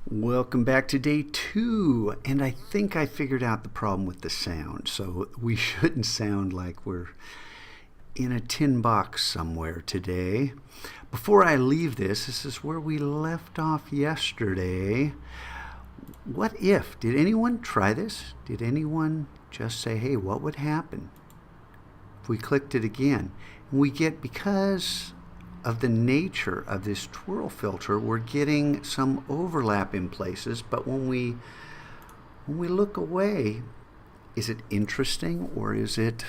Welcome back to day 2, and I think I figured out the problem with the sound. So we shouldn't sound like we're in a tin box somewhere today. Before I leave this is where we left off yesterday. What if? Did anyone try this? Did anyone just say, hey, what would happen if we clicked it again? And we get, because of the nature of this twirl filter, we're getting some overlap in places, but when we look away, is it interesting, or is it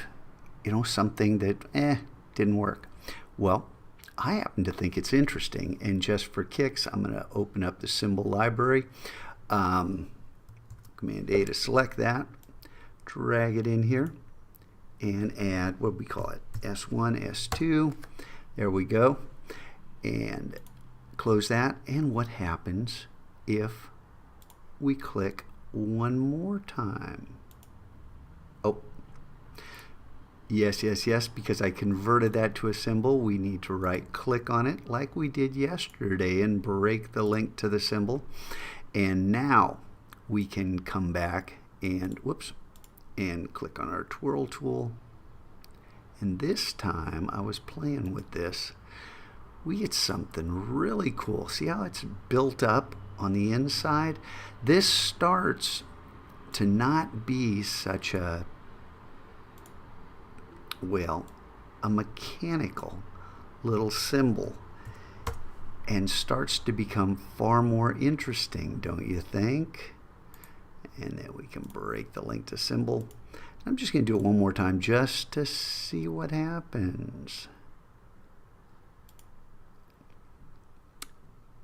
something that didn't work? Well, I happen to think it's interesting, and just for kicks, I'm going to open up the symbol library. Command A to select that, drag it in here, and add, what do we call it, S1, S2. There we go. And close that. And what happens if we click one more time? Oh, yes, because I converted that to a symbol, we need to right click on it like we did yesterday and break the link to the symbol. And now we can come back and and click on our twirl tool. And this time I was playing with this. We get something really cool. See how it's built up on the inside? This starts to not be such a mechanical little symbol, and starts to become far more interesting, don't you think? And then we can break the link to symbol. I'm just going to do it one more time just to see what happens.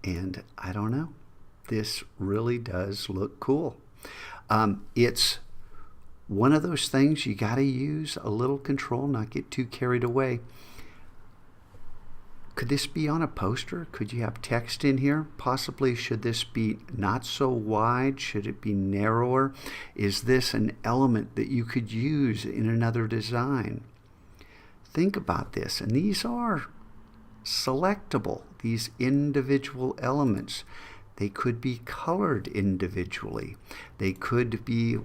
And I don't know. This really does look cool. It's one of those things you got to use a little control, not get too carried away. Could this be on a poster? Could you have text in here? Possibly. Should this be not so wide? Should it be narrower? Is this an element that you could use in another design? Think about this. And these are selectable, these individual elements. They could be colored individually. They could be,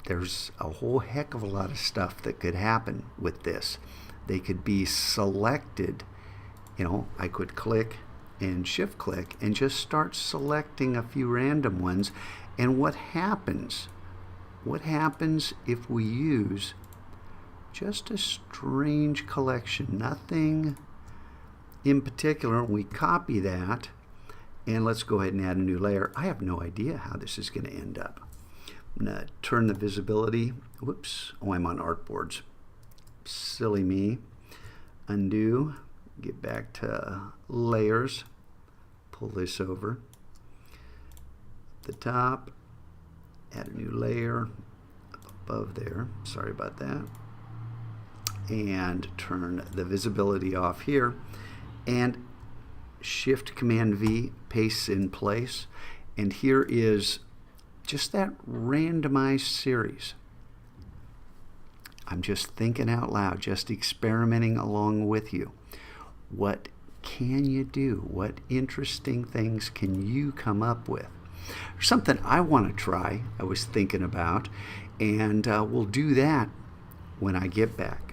there's a whole heck of a lot of stuff that could happen with this. They could be selected. I could click and shift click and just start selecting a few random ones. And what happens? What happens if we use just a strange collection? Nothing in particular. We copy that, and let's go ahead and add a new layer. I have no idea how this is going to end up. I'm going to turn the visibility. Oh, I'm on artboards. Silly me. Undo. Get back to layers, pull this over the top, add a new layer above there, sorry about that, and turn the visibility off here, and Shift Command V pastes in place. And here is just that randomized series. I'm just thinking out loud, just experimenting along with you. What can you do? What interesting things can you come up with? There's something I want to try, I was thinking about, and we'll do that when I get back.